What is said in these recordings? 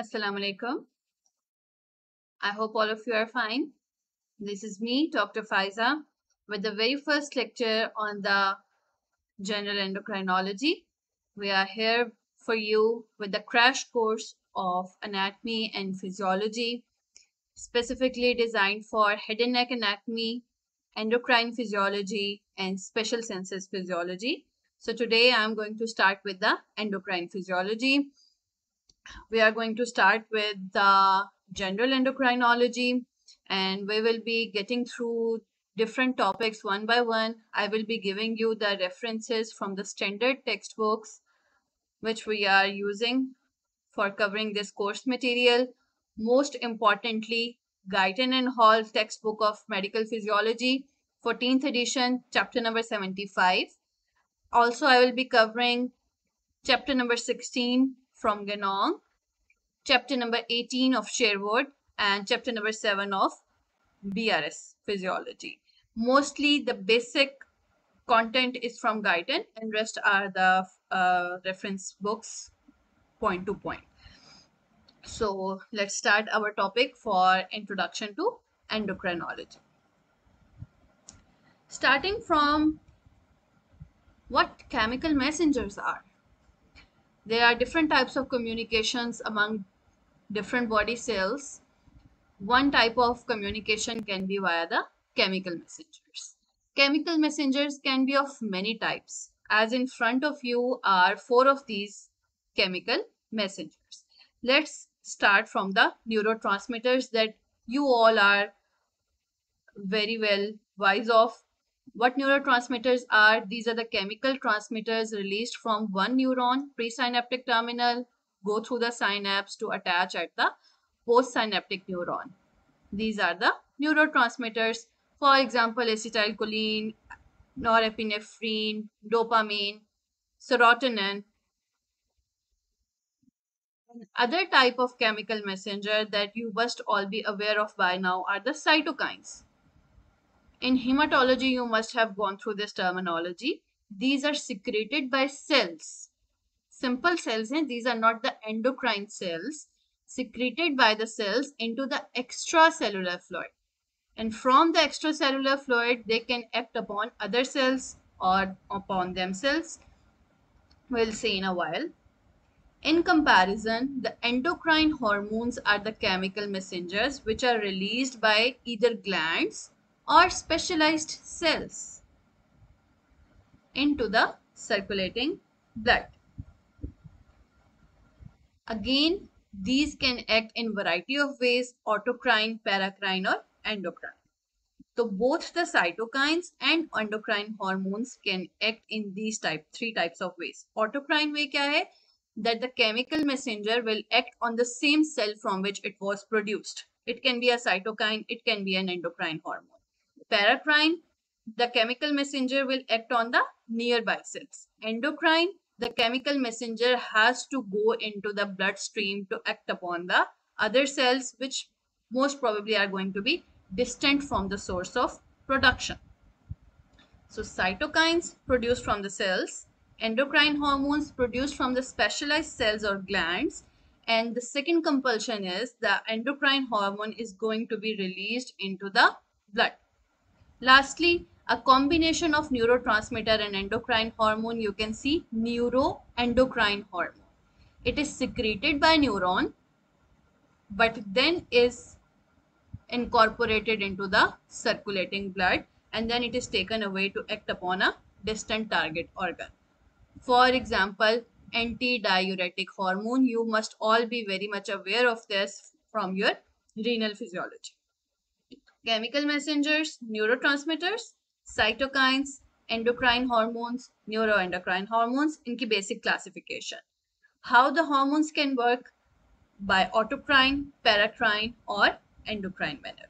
Assalamu alaikum. I hope all of you are fine. This is me, Dr. Faiza, with the very first lecture on the general endocrinology. We are here for you with the crash course of anatomy and physiology, specifically designed for head and neck anatomy, endocrine physiology, and special senses physiology. So today I'm going to start with the endocrine physiology. We are going to start with the general endocrinology, and we will be getting through different topics one by one. I will be giving you the references from the standard textbooks which we are using for covering this course material. Most importantly, Guyton and Hall textbook of medical physiology, 14th edition, chapter number 75. Also, I will be covering chapter number 16 from Ganong, chapter number 18 of Sherwood, and chapter number 7 of BRS Physiology. Mostly the basic content is from Guyton and rest are the reference books point to point. So let's start our topic for introduction to endocrinology. Starting from what chemical messengers are. There are different types of communications among different body cells. One type of communication can be via the chemical messengers. Chemical messengers can be of many types. As in front of you are 4 of these chemical messengers. Let's start from the neurotransmitters that you all are very well wise of. What neurotransmitters are? These are the chemical transmitters released from one neuron presynaptic terminal, go through the synapse to attach at the postsynaptic neuron. These are the neurotransmitters. For example, acetylcholine, norepinephrine, dopamine, serotonin. Other type of chemical messenger that you must all be aware of by now are the cytokines. In hematology, you must have gone through this terminology. These are secreted by cells. Simple cells, these are not the endocrine cells, secreted by the cells into the extracellular fluid. And from the extracellular fluid, they can act upon other cells or upon themselves. We'll see in a while. In comparison, the endocrine hormones are the chemical messengers which are released by either glands or specialized cells into the circulating blood. Again, these can act in variety of ways: autocrine, paracrine, or endocrine. So both the cytokines and endocrine hormones can act in these three types of ways. Autocrine way क्या है? That the chemical messenger will act on the same cell from which it was produced. It can be a cytokine, it can be an endocrine hormone. Paracrine, the chemical messenger will act on the nearby cells. Endocrine, the chemical messenger has to go into the bloodstream to act upon the other cells, which most probably are going to be distant from the source of production. So cytokines produced from the cells, endocrine hormones produced from the specialized cells or glands, and the second compulsion is the endocrine hormone is going to be released into the blood. Lastly, a combination of neurotransmitter and endocrine hormone, you can see neuroendocrine hormone. It is secreted by neuron, but then is incorporated into the circulating blood, and then it is taken away to act upon a distant target organ. For example, antidiuretic hormone, you must all be very much aware of this from your renal physiology. Chemical messengers, neurotransmitters, cytokines, endocrine hormones, neuroendocrine hormones, इनकी basic classification. How the hormones can work? By autocrine, paracrine, or endocrine manner.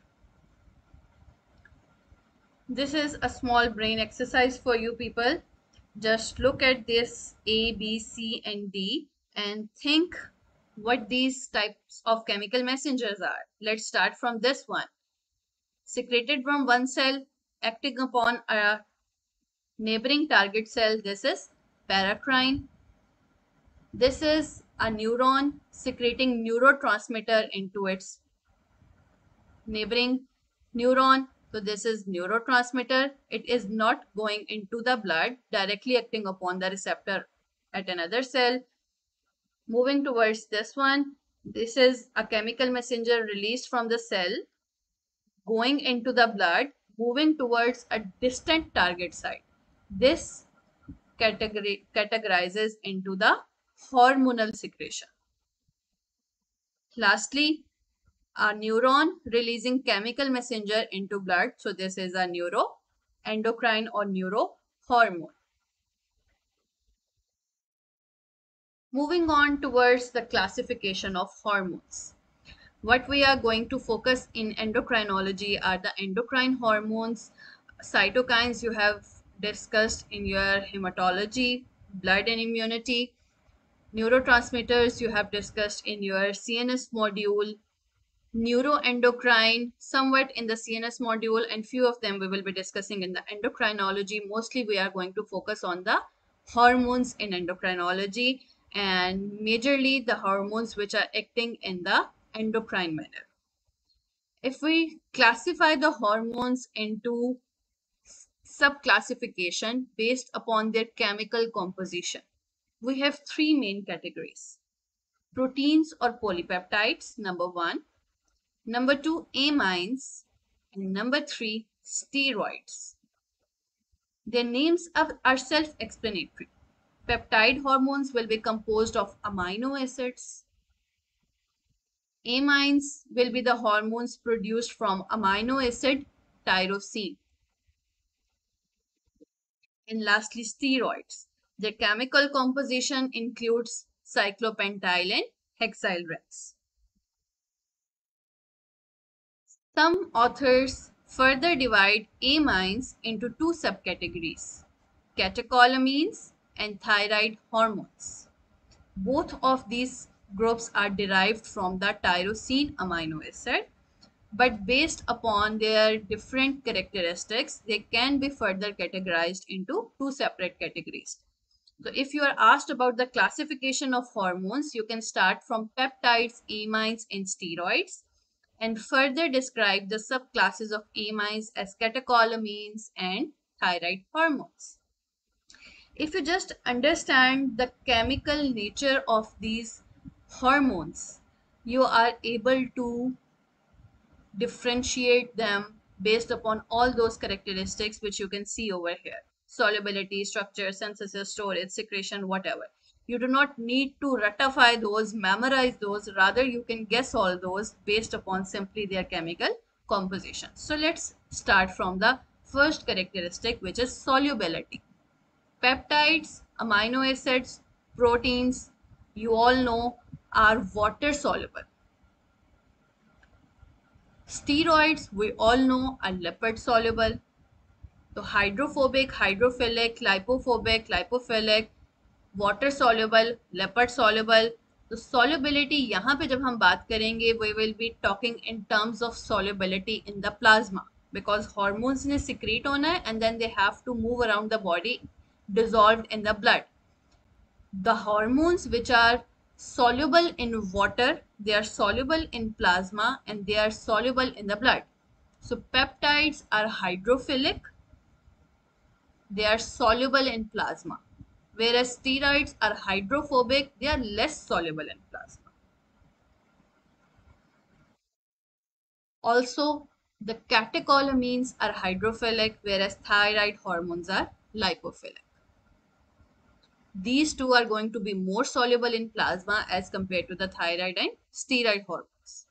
This is a small brain exercise for you people. Just look at this A, B, C, and D and think what these types of chemical messengers are. Let's start from this one. Secreted from one cell, acting upon a neighboring target cell. This is paracrine. This is a neuron secreting neurotransmitter into its neighboring neuron. So this is neurotransmitter. It is not going into the blood, directly acting upon the receptor at another cell. Moving towards this one, this is a chemical messenger released from the cell, going into the blood, moving towards a distant target site. This categorizes into the hormonal secretion. Lastly, a neuron releasing chemical messenger into blood. So this is a endocrine or neurohormone. Moving on towards the classification of hormones. What we are going to focus in endocrinology are the endocrine hormones, cytokines you have discussed in your hematology, blood and immunity, neurotransmitters you have discussed in your CNS module, neuroendocrine somewhat in the CNS module, and few of them we will be discussing in the endocrinology. Mostly we are going to focus on the hormones in endocrinology, and majorly the hormones which are acting in the endocrine manner. If we classify the hormones into subclassification based upon their chemical composition, we have three main categories: proteins or polypeptides, number one; number two, amines; and number three, steroids. Their names are self-explanatory. Peptide hormones will be composed of amino acids. Amines will be the hormones produced from amino acid tyrosine. And lastly, steroids. Their chemical composition includes cyclopentyl and hexyl rings. Some authors further divide amines into two subcategories: catecholamines and thyroid hormones. Both of these groups are derived from the tyrosine amino acid, but based upon their different characteristics, they can be further categorized into two separate categories. So if you are asked about the classification of hormones, you can start from peptides, amines, and steroids, and further describe the subclasses of amines as catecholamines and thyroid hormones. If you just understand the chemical nature of these hormones, you are able to differentiate them based upon all those characteristics which you can see over here: solubility, structure, synthesis, storage, secretion, whatever. You do not need to ratify those, memorize those, rather you can guess all those based upon simply their chemical composition. So let's start from the first characteristic, which is solubility. Peptides, amino acids, proteins, you all know, are water soluble. Steroids, we all know, are lipid soluble. So hydrophobic, hydrophilic, lipophilic, water soluble, lipid soluble. तो solubility यहाँ पे जब हम बात करेंगे, we will be talking in terms of solubility in the plasma, because hormones ने secrete होना है and then they have to move around the body dissolved in the blood. The hormones which are soluble in water, they are soluble in plasma and they are soluble in the blood. So peptides are hydrophilic, they are soluble in plasma, whereas steroids are hydrophobic, they are less soluble in plasma. Also, the catecholamines are hydrophilic, whereas thyroid hormones are lipophilic. These two are going to be more soluble in plasma as compared to the thyroid and steroid hormones.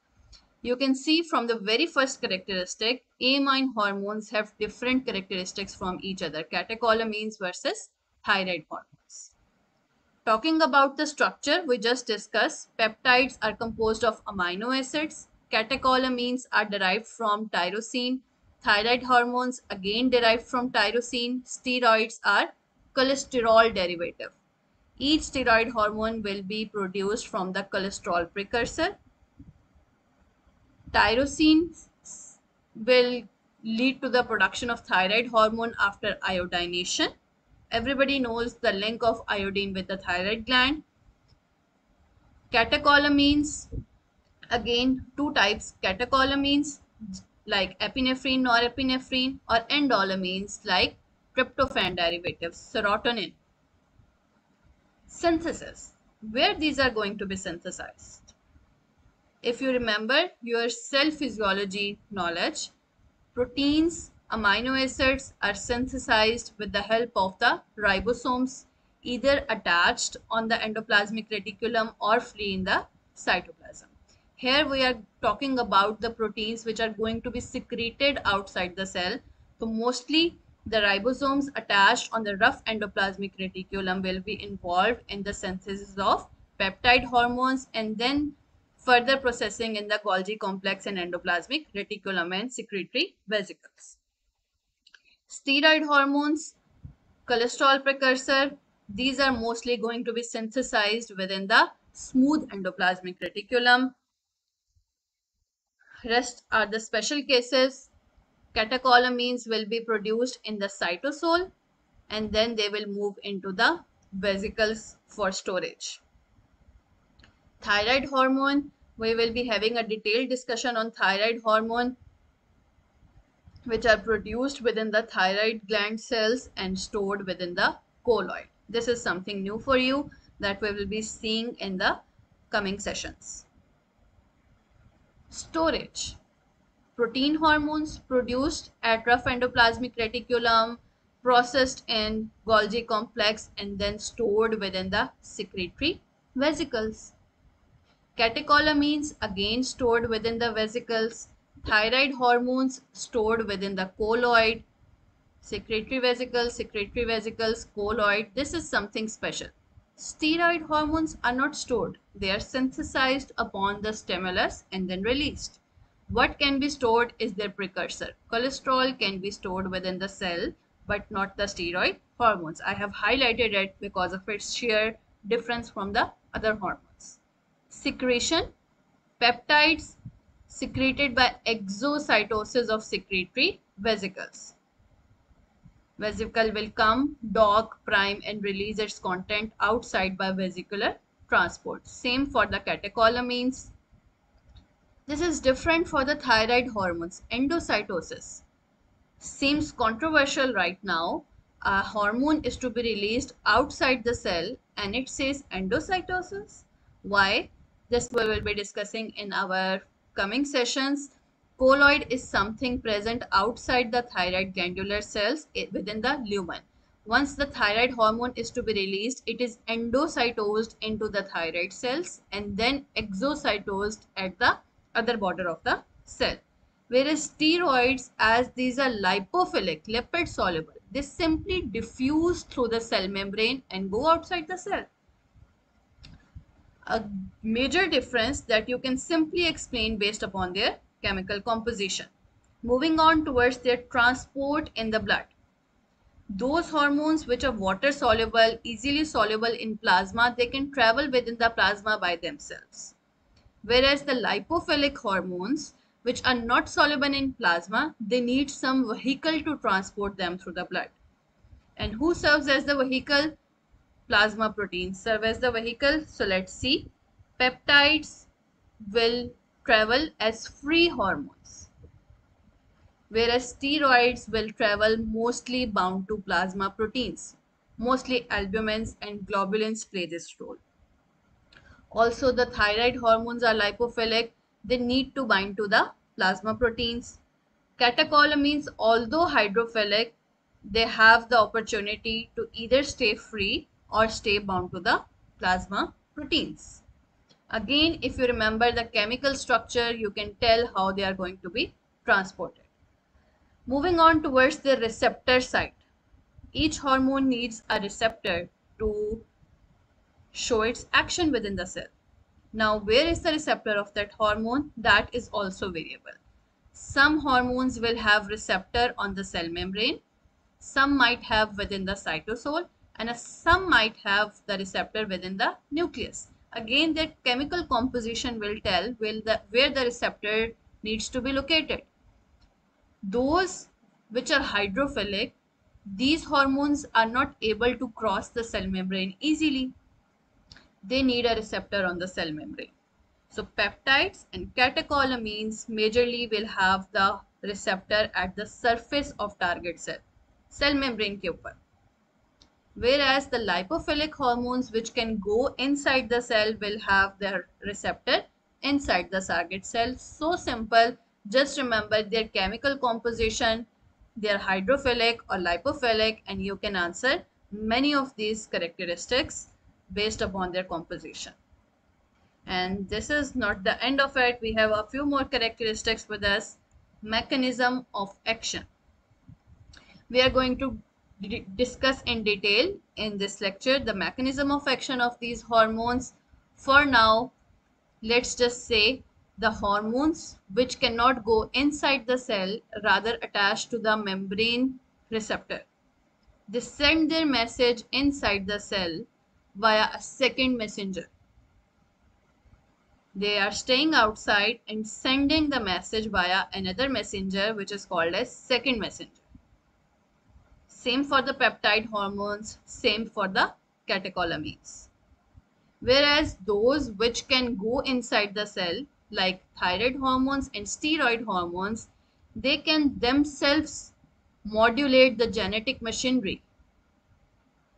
You can see from the very first characteristic, amine hormones have different characteristics from each other: catecholamines versus thyroid hormones. Talking about the structure, we just discussed peptides are composed of amino acids, catecholamines are derived from tyrosine, thyroid hormones again derived from tyrosine, steroids are cholesterol derivative. Each steroid hormone will be produced from the cholesterol precursor. Tyrosine will lead to the production of thyroid hormone after iodination. Everybody knows the link of iodine with the thyroid gland. Catecholamines, again two types, catecholamines like epinephrine, norepinephrine, or endolamines like tryptophan derivatives, serotonin. Synthesis, where these are going to be synthesized. If you remember your cell physiology knowledge, proteins, amino acids are synthesized with the help of the ribosomes, either attached on the endoplasmic reticulum or free in the cytoplasm. Here we are talking about the proteins which are going to be secreted outside the cell. So mostly the ribosomes attached on the rough endoplasmic reticulum will be involved in the synthesis of peptide hormones and then further processing in the Golgi complex and endoplasmic reticulum and secretory vesicles. Steroid hormones, cholesterol precursor, these are mostly going to be synthesized within the smooth endoplasmic reticulum. Rest are the special cases. Catecholamines will be produced in the cytosol and then they will move into the vesicles for storage. Thyroid hormone, we will be having a detailed discussion on thyroid hormone, which are produced within the thyroid gland cells and stored within the colloid. This is something new for you that we will be seeing in the coming sessions. Storage. Protein hormones produced at rough endoplasmic reticulum, processed in Golgi complex and then stored within the secretory vesicles. Catecholamines again stored within the vesicles. Thyroid hormones stored within the colloid. Secretory vesicles, colloid. This is something special. Steroid hormones are not stored. They are synthesized upon the stimulus and then released. What can be stored is their precursor. Cholesterol can be stored within the cell, but not the steroid hormones. I have highlighted it because of its sheer difference from the other hormones. Secretion, peptides secreted by exocytosis of secretory vesicles. Vesicle will come, dock, prime and release its content outside by vesicular transport. Same for the catecholamines. This is different for the thyroid hormones. Endocytosis seems controversial right now. A hormone is to be released outside the cell and it says endocytosis. Why? This we will be discussing in our coming sessions. Colloid is something present outside the thyroid glandular cells within the lumen. Once the thyroid hormone is to be released, it is endocytosed into the thyroid cells and then exocytosed at the other border of the cell. Whereas steroids, as these are lipophilic, lipid soluble, they simply diffuse through the cell membrane and go outside the cell. A major difference that you can simply explain based upon their chemical composition. Moving on towards their transport in the blood. Those hormones which are water soluble, easily soluble in plasma, they can travel within the plasma by themselves. Whereas the lipophilic hormones, which are not soluble in plasma, they need some vehicle to transport them through the blood. And who serves as the vehicle? Plasma proteins serve as the vehicle. So let's see. Peptides will travel as free hormones, whereas steroids will travel mostly bound to plasma proteins. Mostly albumins and globulins play this role. Also, the thyroid hormones are lipophilic. They need to bind to the plasma proteins. Catecholamines, although hydrophilic, they have the opportunity to either stay free or stay bound to the plasma proteins. Again, if you remember the chemical structure, you can tell how they are going to be transported. Moving on towards the receptor site. Each hormone needs a receptor to show its action within the cell. Now, where is the receptor of that hormone? That is also variable. Some hormones will have receptor on the cell membrane. Some might have within the cytosol and some might have the receptor within the nucleus. Again, that chemical composition will tell where the receptor needs to be located. Those which are hydrophilic, these hormones are not able to cross the cell membrane easily. they need a receptor on the cell membrane. So peptides and catecholamines majorly will have the receptor at the surface of target cell membrane के ऊपर. Whereas the lipophilic hormones which can go inside the cell will have their receptor inside the target cell. So simple, just remember their chemical composition, they are hydrophilic or lipophilic, and you can answer many of these characteristics based upon their composition. And this is not the end of it. We have a few more characteristics with us. Mechanism of action. We are going to discuss in detail in this lecture the mechanism of action of these hormones. For now, let's just say the hormones which cannot go inside the cell, rather attached to the membrane receptor. They send their message inside the cell via a second messenger. They are staying outside and sending the message via another messenger, which is called as second messenger. Same for the peptide hormones, same for the catecholamines. Whereas those which can go inside the cell, like thyroid hormones and steroid hormones, they can themselves modulate the genetic machinery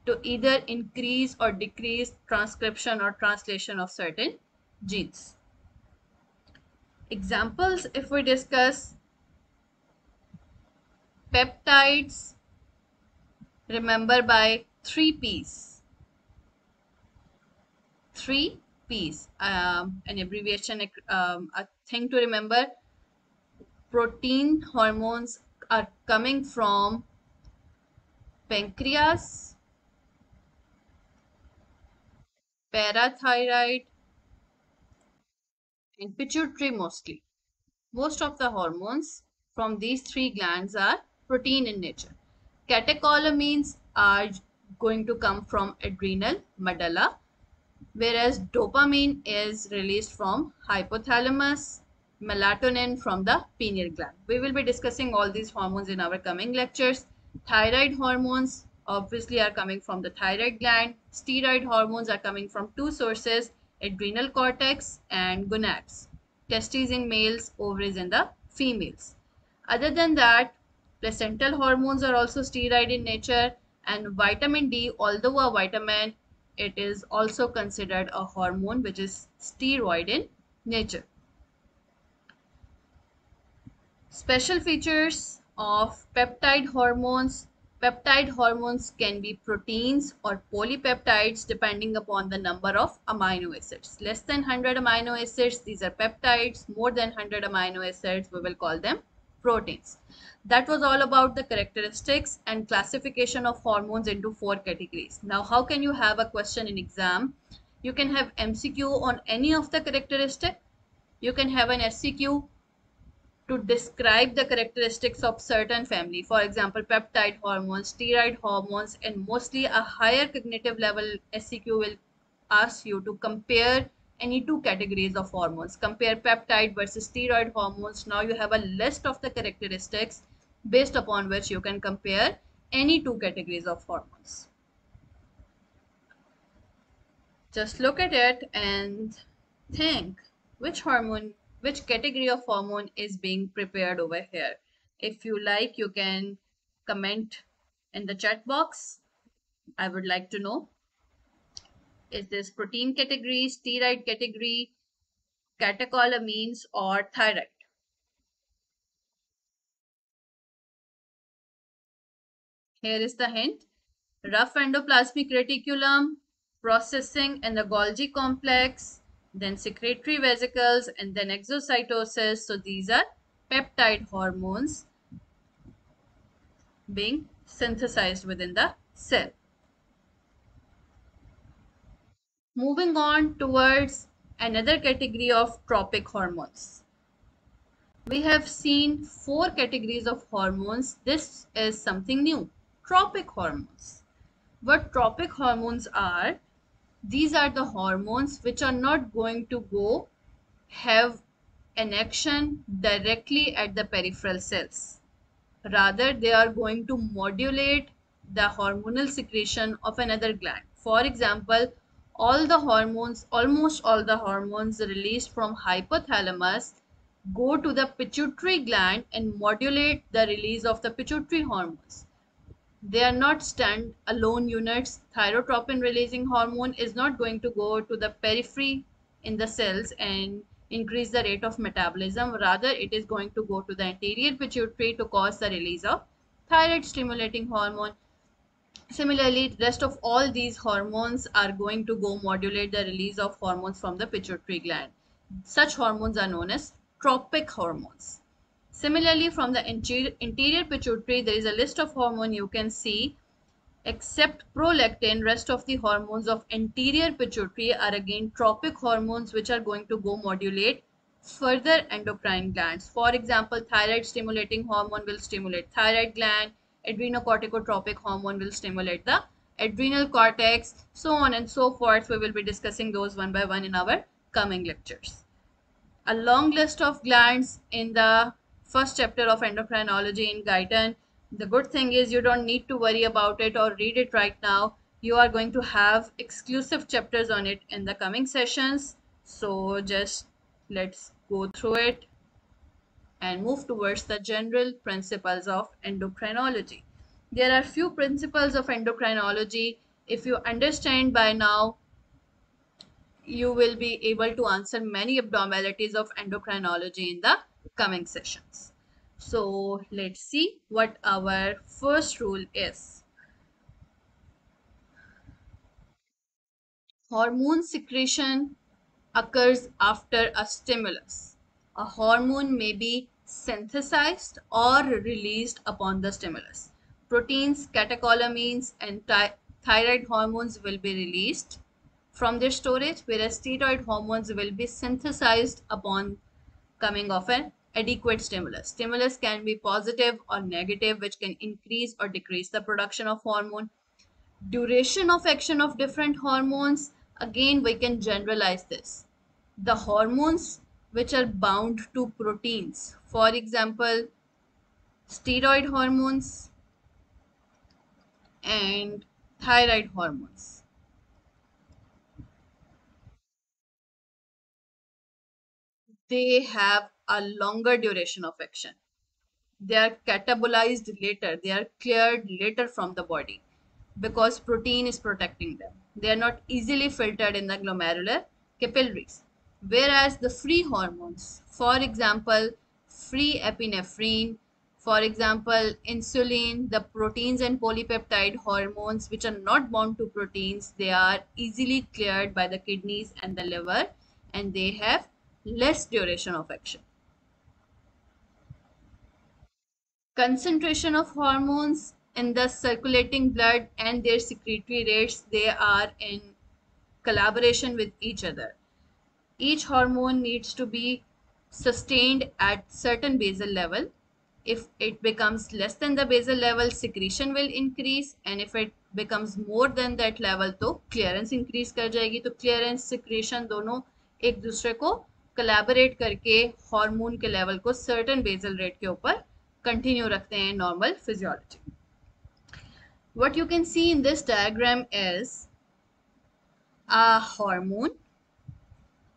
to either increase or decrease transcription or translation of certain genes. Examples, if we discuss peptides, remember by 3 P's. 3 P's, an abbreviation, a thing to remember. Protein hormones are coming from pancreas, parathyroid, and pituitary mostly. Most of the hormones from these three glands are protein in nature. Catecholamines are going to come from adrenal medulla, whereas dopamine is released from hypothalamus, melatonin from the pineal gland. We will be discussing all these hormones in our coming lectures. Thyroid hormones obviously are coming from the thyroid gland. Steroid hormones are coming from two sources, adrenal cortex and gonads. Testes in males, ovaries in the females. Other than that, placental hormones are also steroid in nature, and vitamin D, although a vitamin, it is also considered a hormone which is steroid in nature. Special features of peptide hormones. Peptide hormones can be proteins or polypeptides depending upon the number of amino acids. Less than 100 amino acids, these are peptides. More than 100 amino acids, we will call them proteins. That was all about the characteristics and classification of hormones into 4 categories. Now, how can you have a question in exam? You can have MCQ on any of the characteristic. You can have an SCQ to describe the characteristics of certain family. For example, peptide hormones, steroid hormones, and mostly a higher cognitive level SCQ will ask you to compare any two categories of hormones. Compare peptide versus steroid hormones. Now you have a list of the characteristics based upon which you can compare any two categories of hormones. Just look at it and think which hormone, which category of hormone is being prepared over here. If you like, you can comment in the chat box. I would like to know, is this protein category, steroid category, catecholamines, or thyroid? Here is the hint. Rough endoplasmic reticulum, processing and the Golgi complex, then secretory vesicles, and then exocytosis. So these are peptide hormones being synthesized within the cell. Moving on towards another category of tropic hormones. We have seen 4 categories of hormones. This is something new. Tropic hormones. What tropic hormones are? These are the hormones which are not going to go have an action directly at the peripheral cells. Rather, they are going to modulate the hormonal secretion of another gland. For example, All the hormones, almost all the hormones released from hypothalamus go to the pituitary gland and modulate the release of the pituitary hormones. They are not stand-alone units. Thyrotropin releasing hormone is not going to go to the periphery in the cells and increase the rate of metabolism. Rather, it is going to go to the anterior pituitary to cause the release of thyroid stimulating hormone. Similarly, rest of all these hormones are going to go modulate the release of hormones from the pituitary gland. Such hormones are known as tropic hormones. Similarly, from the interior pituitary, there is a list of hormones you can see. Except prolactin, rest of the hormones of anterior pituitary are again tropic hormones which are going to go modulate further endocrine glands. For example, thyroid stimulating hormone will stimulate thyroid gland, adrenocorticotropic hormone will stimulate the adrenal cortex, so on and so forth. We will be discussing those one by one in our coming lectures. A long list of glands in the first chapter of endocrinology in Guyton. The good thing is you don't need to worry about it or read it right now. You are going to have exclusive chapters on it in the coming sessions. So just let's go through it and move towards the general principles of endocrinology. There are few principles of endocrinology. If you understand by now, you will be able to answer many abnormalities of endocrinology in the coming sessions. So let's see what our first rule is. Hormone secretion occurs after a stimulus. A hormone may be synthesized or released upon the stimulus. Proteins, catecholamines, and thyroid hormones will be released from their storage, whereas steroid hormones will be synthesized upon coming of an adequate stimulus. Stimulus can be positive or negative, which can increase or decrease the production of hormone. Duration of action of different hormones, again we can generalize this. The hormones which are bound to proteins, for example steroid hormones and thyroid hormones, they have a longer duration of action. They are catabolized later, they are cleared later from the body because protein is protecting them. They are not easily filtered in the glomerular capillaries. Whereas the free hormones, for example, free epinephrine, for example, insulin, the proteins and polypeptide hormones which are not bound to proteins, they are easily cleared by the kidneys and the liver and they have less duration of action. Concentration of hormones in the circulating blood and their secretory rates, they are in collaboration with each other. Each hormone needs to be sustained at certain basal level. If it becomes less than the basal level, secretion will increase, and if it becomes more than that level तो clearance increase कर जाएगी. तो clearance secretion दोनों एक दूसरे को collaborate करके hormone के level को certain basal rate के ऊपर continue रखते हैं normal physiology. What you can see in this diagram is a hormone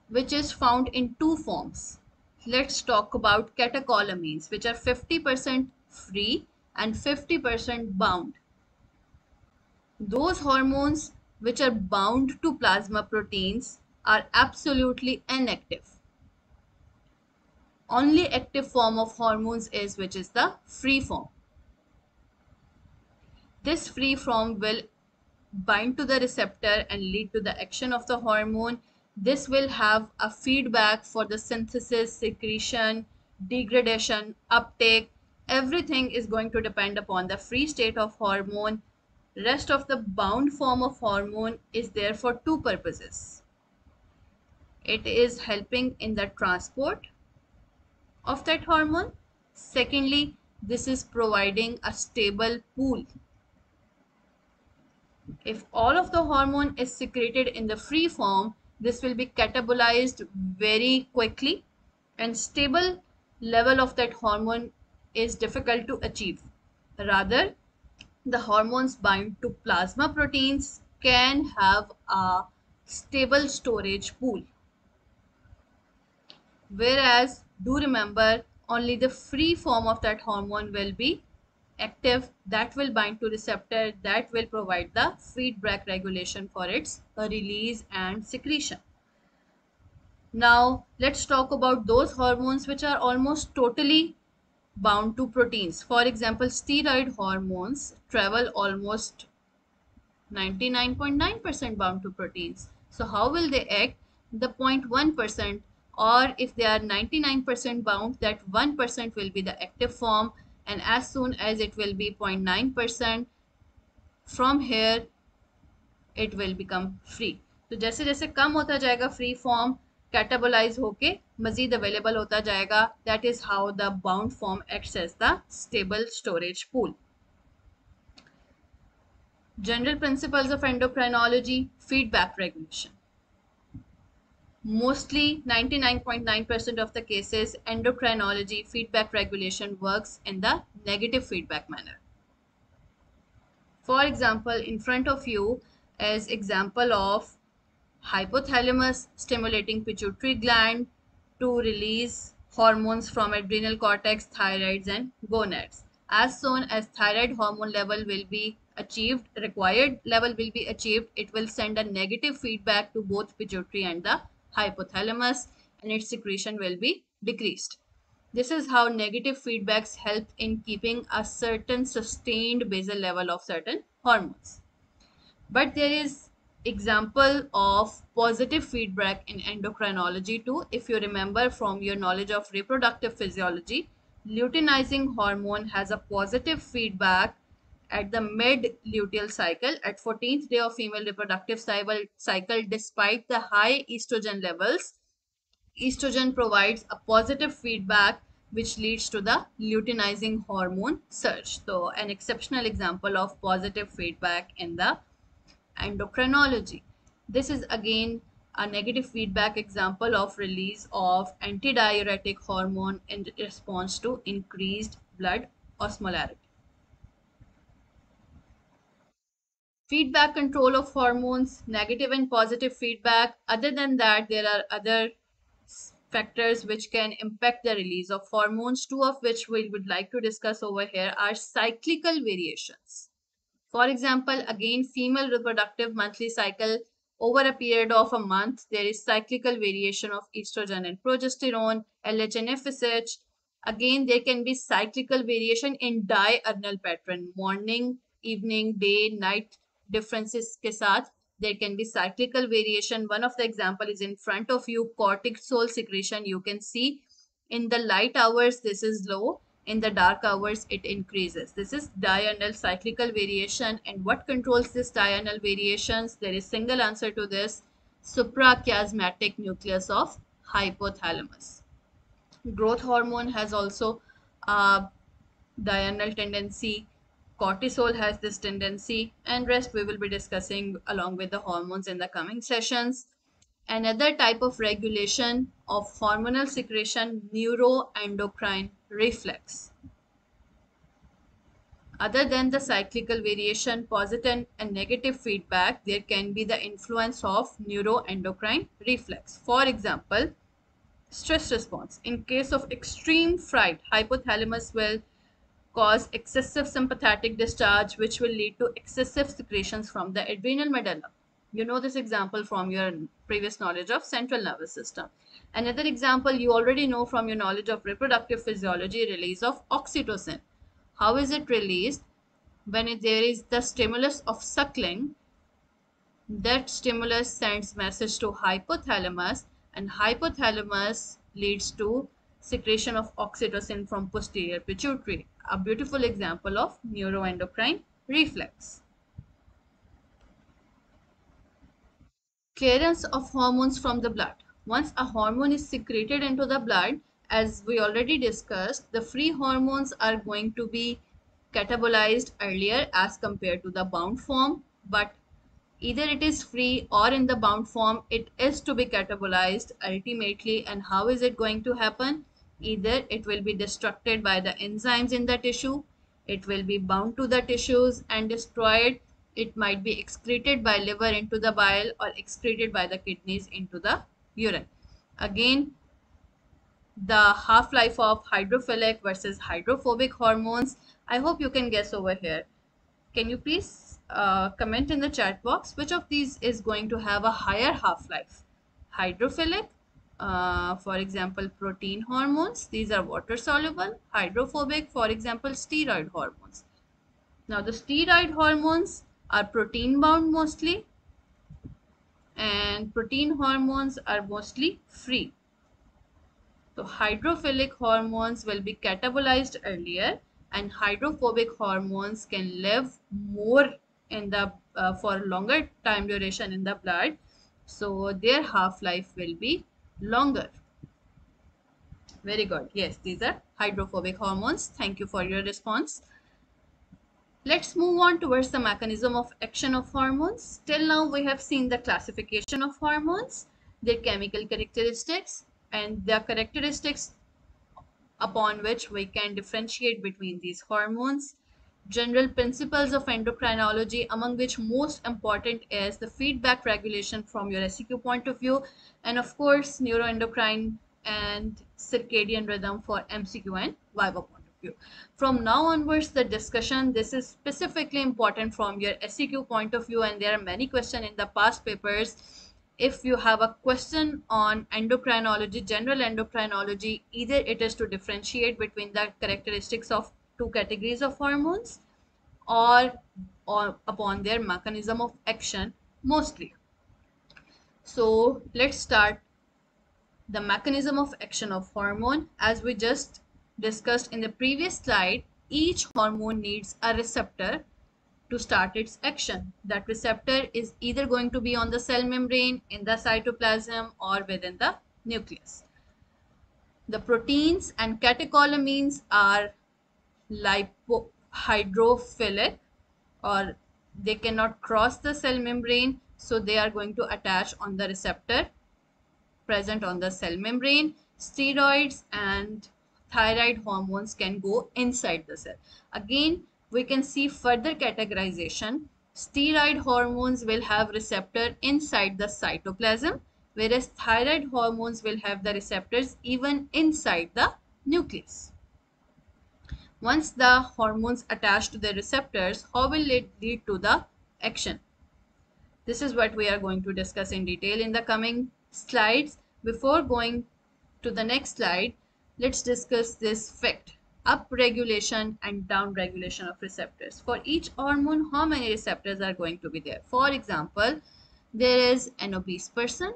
which is found in two forms. Let's talk about catecholamines, which are 50% free and 50% bound. Those hormones which are bound to plasma proteins are absolutely inactive. Only active form of hormones is which is the free form. This free form will bind to the receptor and lead to the action of the hormone. This will have a feedback for the synthesis, secretion, degradation, uptake. Everything is going to depend upon the free state of hormone. Rest of the bound form of hormone is there for two purposes. It is helping in the transport of that hormone. Secondly, this is providing a stable pool. If all of the hormone is secreted in the free form, this will be catabolized very quickly and stable level of that hormone is difficult to achieve. Rather, the hormones bind to plasma proteins can have a stable storage pool. Whereas, do remember, only the free form of that hormone will be active, that will bind to receptor, that will provide the feedback regulation for its release and secretion. Now, let's talk about those hormones which are almost totally bound to proteins. For example, steroid hormones travel almost 99.9% bound to proteins. So how will they act? The 0.1%, or if they are 99% bound, that 1% will be the active form, and as soon as it will be 0.9%, from here it will become free. तो जैसे जैसे कम होता जाएगा free form कैटाबोलाइज होके मजीद available होता जाएगा. That is how the bound form acts as the stable storage pool. General principles of endocrinology: feedback regulation. Mostly 99.9% of the cases, endocrinology feedback regulation works in the negative feedback manner. For example, in front of you is example of hypothalamus stimulating pituitary gland to release hormones from adrenal cortex, thyroids, and gonads. As soon as thyroid hormone level will be achieved, required level will be achieved, it will send a negative feedback to both pituitary and the hypothalamus, and its secretion will be decreased. This is how negative feedbacks help in keeping a certain sustained basal level of certain hormones. But there is example of positive feedback in endocrinology too. If you remember from your knowledge of reproductive physiology, luteinizing hormone has a positive feedback at the mid luteal cycle, at 14th day of female reproductive cycle. Despite the high estrogen levels, estrogen provides a positive feedback which leads to the luteinizing hormone surge. So an exceptional example of positive feedback in the endocrinology. This is again a negative feedback example of release of antidiuretic hormone in response to increased blood osmolarity. Feedback control of hormones, negative and positive feedback. Other than that, there are other factors which can impact the release of hormones, two of which we would like to discuss over here are cyclical variations. For example, again, female reproductive monthly cycle, over a period of a month, there is cyclical variation of estrogen and progesterone, LH and FSH. Again, there can be cyclical variation in diurnal pattern, morning, evening, day, night differences के साथ there can be cyclical variation. One of the example is in front of you, cortisol secretion. You can see in the light hours this is low, in the dark hours it increases. This is diurnal cyclical variation. And what controls this diurnal variations? There is single answer to this: suprachiasmatic nucleus of hypothalamus. Growth hormone has also a diurnal tendency. Cortisol has this tendency, and rest we will be discussing along with the hormones in the coming sessions. Another type of regulation of hormonal secretion, neuroendocrine reflex. Other than the cyclical variation, positive and negative feedback, there can be the influence of neuroendocrine reflex. For example, stress response. In case of extreme fright, hypothalamus will cause excessive sympathetic discharge, which will lead to excessive secretions from the adrenal medulla. You know this example from your previous knowledge of central nervous system. Another example you already know from your knowledge of reproductive physiology: release of oxytocin. How is it released? When there is the stimulus of suckling, that stimulus sends message to hypothalamus, and hypothalamus leads to secretion of oxytocin from posterior pituitary. A beautiful example of neuroendocrine reflex. Clearance of hormones from the blood. Once a hormone is secreted into the blood, as we already discussed, the free hormones are going to be catabolized earlier as compared to the bound form, but either it is free or in the bound form, it is to be catabolized ultimately. And how is it going to happen? Either it will be destructed by the enzymes in the tissue, it will be bound to the tissues and destroyed, it might be excreted by liver into the bile or excreted by the kidneys into the urine. Again, the half-life of hydrophilic versus hydrophobic hormones. I hope you can guess over here. Can you please comment in the chat box which of these is going to have a higher half-life? Hydrophilic, for example, protein hormones. These are water soluble. Hydrophobic, for example, steroid hormones. Now, the steroid hormones are protein bound mostly, and protein hormones are mostly free. So hydrophilic hormones will be catabolized earlier, and hydrophobic hormones can live more in the for longer time duration in the blood, so their half-life will be longer. Very good. Yes, these are hydrophobic hormones. Thank you for your response. Let's move on towards the mechanism of action of hormones. Till now, we have seen the classification of hormones, their chemical characteristics, and their characteristics upon which we can differentiate between these hormones. General principles of endocrinology, among which most important is the feedback regulation from your SEQ point of view, and of course, neuroendocrine and circadian rhythm for MCQ and Viva point of view. From now onwards, the discussion, this is specifically important from your SEQ point of view, and there are many questions in the past papers. If you have a question on endocrinology, general endocrinology, either it is to differentiate between the characteristics of two categories of hormones or upon their mechanism of action mostly. So let's start the mechanism of action of hormone. As we just discussed in the previous slide, each hormone needs a receptor to start its action. That receptor is either going to be on the cell membrane, in the cytoplasm, or within the nucleus. The proteins and catecholamines are hydrophilic, or they cannot cross the cell membrane, so they are going to attach on the receptor present on the cell membrane. Steroids and thyroid hormones can go inside the cell. Again, we can see further categorization. Steroid hormones will have receptor inside the cytoplasm, whereas thyroid hormones will have the receptors even inside the nucleus. Once the hormones attach to the receptors, how will it lead to the action? This is what we are going to discuss in detail in the coming slides. Before going to the next slide, let's discuss this fact: upregulation and downregulation of receptors. For each hormone, how many receptors are going to be there? For example, there is an obese person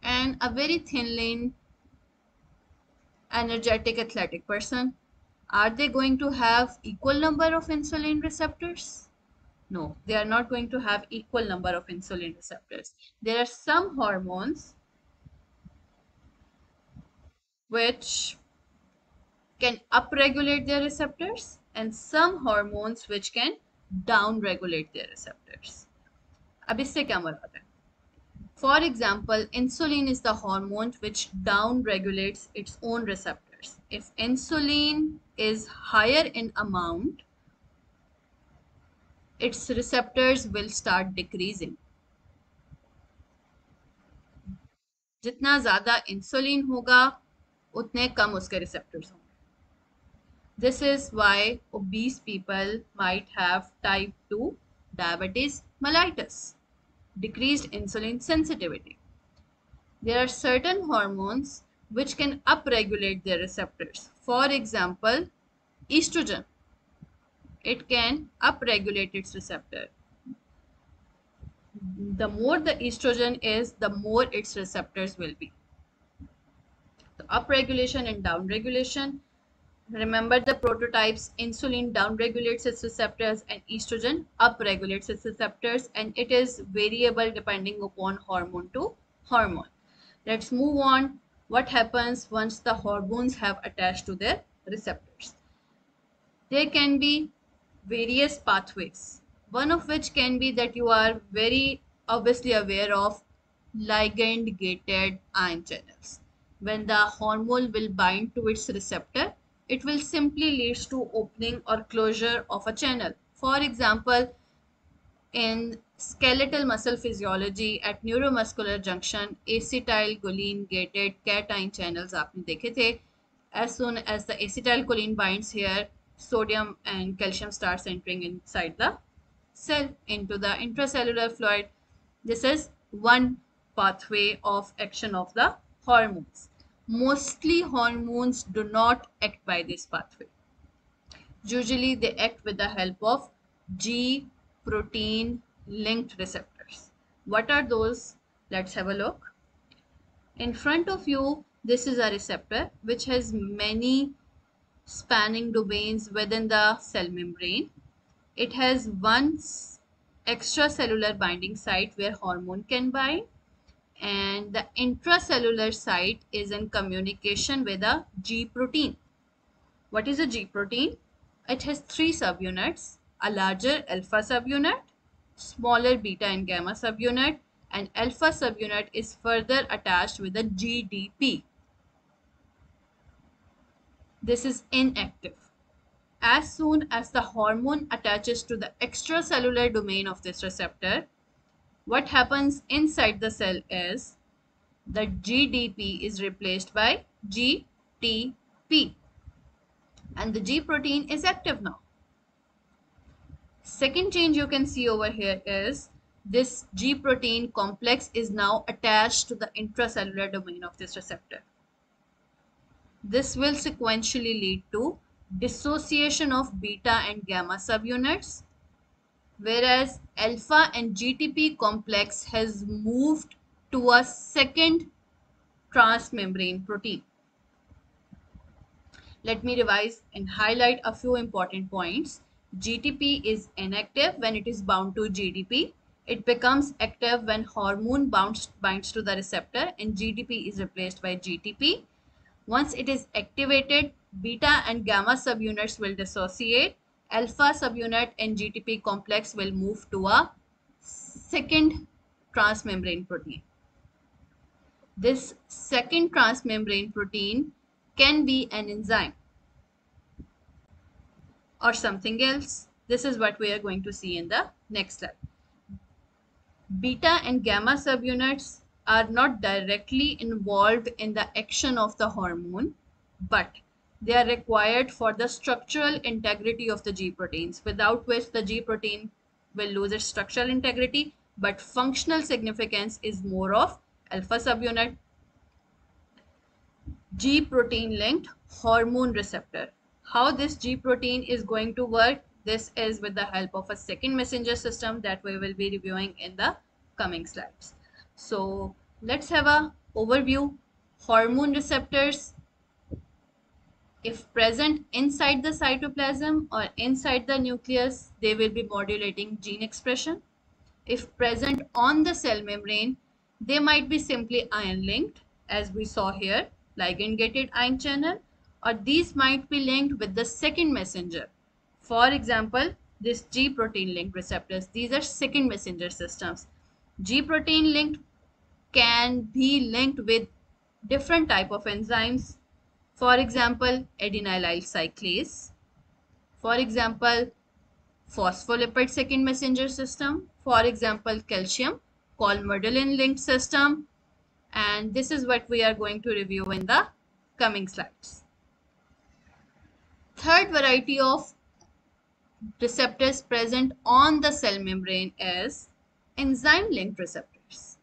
and a very thin-lean, energetic, athletic person. Are they going to have equal number of insulin receptors? No, they are not going to have equal number of insulin receptors. There are some hormones which can upregulate their receptors and some hormones which can downregulate their receptors. अब इससे क्या मुराद है? For example, insulin is the hormone which downregulates its own receptors. If insulin is higher in amount, its receptors will start decreasing. जितना ज़्यादा insulin होगा उतने कम उसके receptors होंगे. This is why obese people might have type 2 diabetes mellitus, decreased insulin sensitivity. There are certain hormones which can upregulate their receptors. For example, estrogen. It can upregulate its receptor. The more the estrogen is, the more its receptors will be. So upregulation and downregulation. Remember the prototypes: insulin downregulates its receptors and estrogen upregulates its receptors, and it is variable depending upon hormone to hormone. Let's move on. What happens once the hormones have attached to their receptors? There can be various pathways, one of which can be that you are very obviously aware of: ligand gated ion channels. When the hormone will bind to its receptor, it will simply lead to opening or closure of a channel. For example, In skeletal muscle physiology at neuromuscular junction acetylcholine gated cation channels आपने देखे थे. As soon as the acetylcholine binds here, sodium and calcium starts entering inside the cell into the intracellular fluid. This is one pathway of action of the hormones. Mostly hormones do not act by this pathway. Usually they act with the help of G protein linked receptors. What are those? Let's have a look. In front of you, this is a receptor which has many spanning domains within the cell membrane. It has one extracellular binding site where hormone can bind, and the intracellular site is in communication with a G protein. What is a G protein? It has three subunits: a larger alpha subunit, smaller beta and gamma subunit, and alpha subunit is further attached with a GDP. This is inactive. As soon as the hormone attaches to the extracellular domain of this receptor, what happens inside the cell is the GDP is replaced by GTP, and the G protein is active now. Second change you can see over here is this G protein complex is now attached to the intracellular domain of this receptor. This will sequentially lead to dissociation of beta and gamma subunits, whereas alpha and GTP complex has moved to a second transmembrane protein. Let me revise and highlight a few important points. GTP is inactive when it is bound to GDP. It becomes active when hormone binds to the receptor and GDP is replaced by GTP. Once it is activated, beta and gamma subunits will dissociate. Alpha subunit and GTP complex will move to a second transmembrane protein. This second transmembrane protein can be an enzyme or something else. This is what we are going to see in the next slide. Beta and gamma subunits are not directly involved in the action of the hormone, but they are required for the structural integrity of the G proteins, without which the G protein will lose its structural integrity, but functional significance is more of alpha subunit. G protein linked hormone receptor. How this G protein is going to work, this is with the help of a second messenger system that we will be reviewing in the coming slides. So let's have a overview. Hormone receptors, if present inside the cytoplasm or inside the nucleus, they will be modulating gene expression. If present on the cell membrane, they might be simply ion linked, as we saw here, ligand gated ion channel, or these might be linked with the second messenger. For example, this G protein linked receptors, these are second messenger systems. G protein linked can be linked with different type of enzymes. For example, adenylyl cyclase. For example, phospholipid second messenger system. For example, calcium colmodulin linked system. And this is what we are going to review in the coming slides. Third variety of receptors present on the cell membrane is enzyme linked receptors,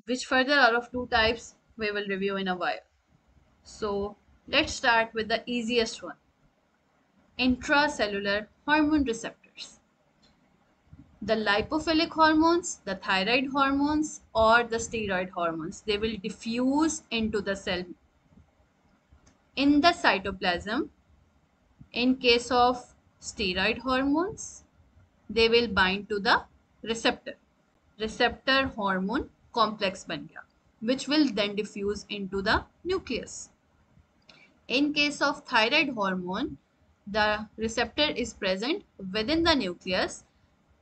which further are of two types we will review in a while. So let's start with the easiest one, intracellular hormone receptors. The lipophilic hormones, the thyroid hormones, or the steroid hormones, they will diffuse into the cell in the cytoplasm. In case of steroid hormones, they will bind to the receptor hormone complex ban gaya, which will then diffuse into the nucleus. In case of thyroid hormone, the receptor is present within the nucleus.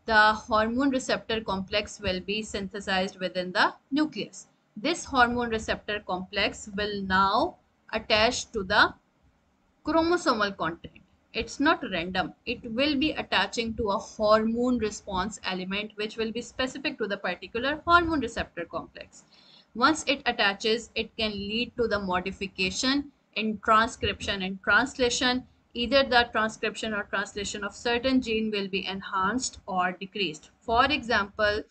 The hormone receptor complex will be synthesized within the nucleus. This hormone receptor complex will now attach to the chromosomal content. It's not random. It will be attaching to a hormone response element which will be specific to the particular hormone receptor complex. Once it attaches, it can lead to the modification in transcription and translation. Either the transcription or translation of certain gene will be enhanced or decreased. For example,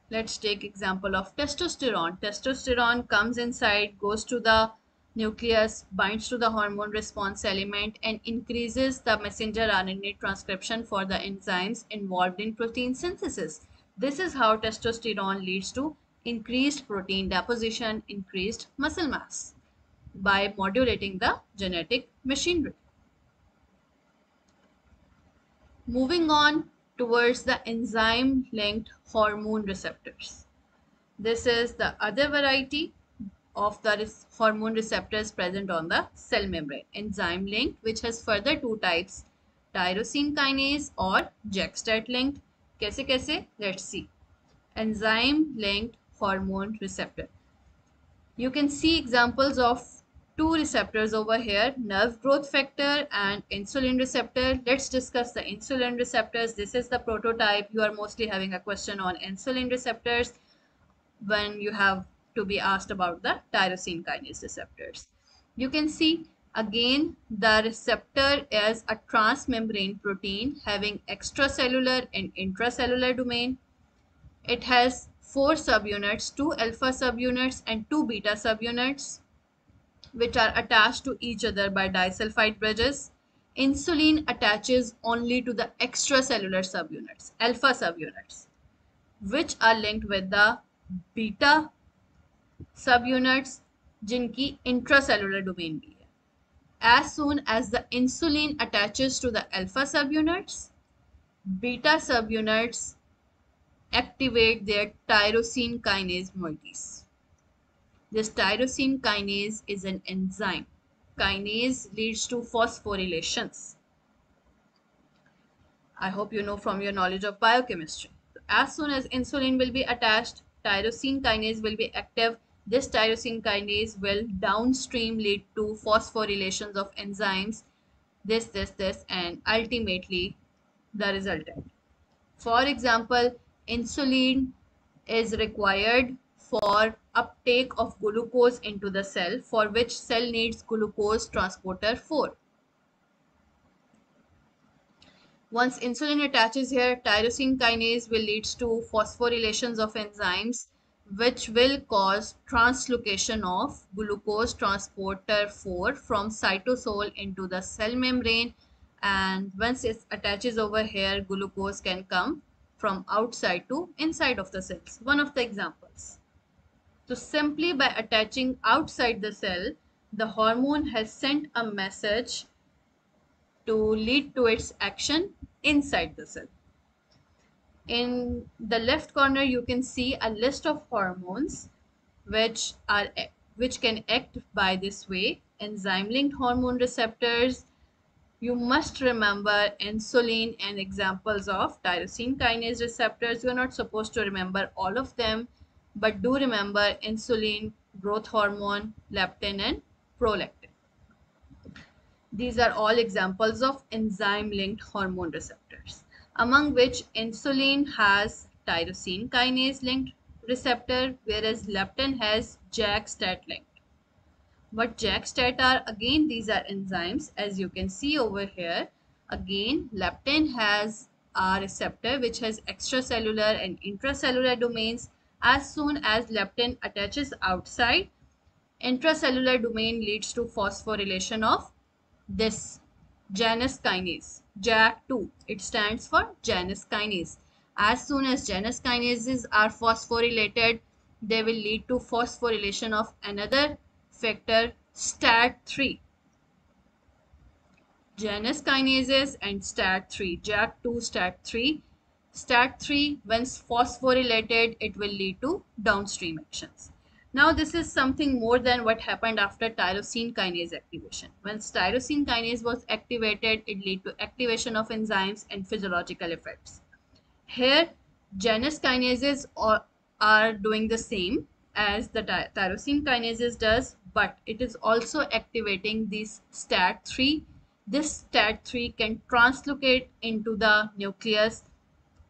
let's take example of testosterone. Testosterone comes inside, goes to the nucleus, binds to the hormone response element, and increases the messenger RNA transcription for the enzymes involved in protein synthesis. This is how testosterone leads to increased protein deposition, increased muscle mass by modulating the genetic machinery. Moving on towards the enzyme linked hormone receptors. This is the other variety of the hormone receptors present on the cell membrane. Enzyme linked, which has further two types, tyrosine kinase or JAK-STAT linked. Kaise kaise? Let's see. Enzyme linked hormone receptor. You can see examples of two receptors over here, nerve growth factor and insulin receptor. Let's discuss the insulin receptors. This is the prototype. You are mostly having a question on insulin receptors when you have to be asked about the tyrosine kinase receptors. You can see again the receptor is a transmembrane protein having extracellular and intracellular domain. It has 4 subunits, 2 alpha subunits and 2 beta subunits, which are attached to each other by disulfide bridges. Insulin attaches only to the extracellular subunits, alpha subunits, which are linked with the beta subunits जिनकी intracellular domain भी है. As soon as the insulin attaches to the alpha subunits, beta subunits activate their tyrosine kinase moieties. This tyrosine kinase is an enzyme. Kinase leads to phosphorylations. I hope you know from your knowledge of biochemistry. As soon as insulin will be attached, tyrosine kinase will be active. This tyrosine kinase will downstream lead to phosphorylations of enzymes, this, and ultimately the resultant. For example, insulin is required for uptake of glucose into the cell, for which cell needs glucose transporter 4. Once insulin attaches here, tyrosine kinase will lead to phosphorylations of enzymes, which will cause translocation of glucose transporter 4 from cytosol into the cell membrane. And once it attaches over here, glucose can come from outside to inside of the cells. One of the examples. So simply by attaching outside the cell, the hormone has sent a message to lead to its action inside the cell. In the left corner, you can see a list of hormones which can act by this way. Enzyme linked hormone receptors. You must remember insulin and examples of tyrosine kinase receptors. You are not supposed to remember all of them, but do remember insulin, growth hormone, leptin, and prolactin. These are all examples of enzyme-linked hormone receptors, among which insulin has tyrosine kinase-linked receptor, whereas leptin has JAK-STAT linked. What JAK-STAT are? Again, these are enzymes, as you can see over here. Again, leptin has a receptor which has extracellular and intracellular domains. As soon as leptin attaches outside, intracellular domain leads to phosphorylation of this Janus kinase, JAK2. It stands for Janus kinase. As soon as Janus kinases are phosphorylated, they will lead to phosphorylation of another factor, STAT3. Janus kinases and STAT3, JAK2, STAT3. STAT3, once phosphorylated, it will lead to downstream actions. Now, this is something more than what happened after tyrosine kinase activation. Once tyrosine kinase was activated, it led to activation of enzymes and physiological effects. Here, Janus kinases are doing the same. as the tyrosine kinases does, but it is also activating this STAT3. This STAT3 can translocate into the nucleus,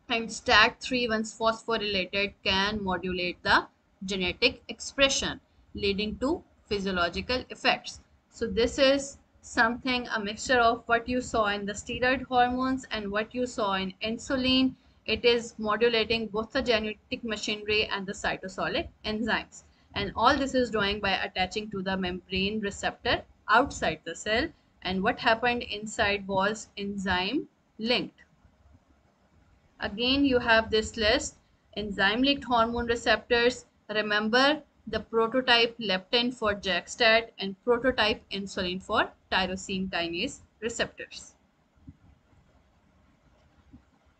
and STAT3, once phosphorylated, can modulate the genetic expression, leading to physiological effects. So this is something, a mixture of what you saw in the steroid hormones and what you saw in insulin. It is modulating both the genetic machinery and the cytosolic enzymes. And all this is doing by attaching to the membrane receptor outside the cell. And what happened inside was enzyme linked. Again, you have this list: enzyme-linked hormone receptors. Remember the prototype leptin for JAK-STAT and prototype insulin for tyrosine kinase receptors.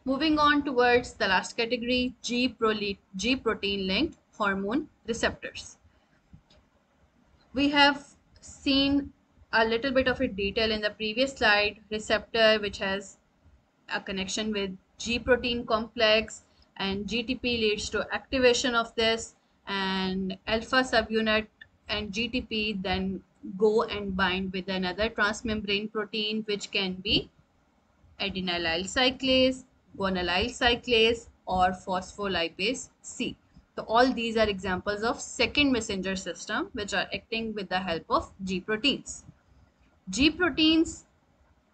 Moving on towards the last category, G protein linked hormone receptors. We have seen a little bit of it detail in the previous slide. Receptor which has a connection with G protein complex, and GTP leads to activation of this, and alpha subunit and GTP then go and bind with another transmembrane protein which can be adenylyl cyclase, guanylyl cyclase, or phospholipase C. So all these are examples of second messenger system which are acting with the help of G proteins. G proteins,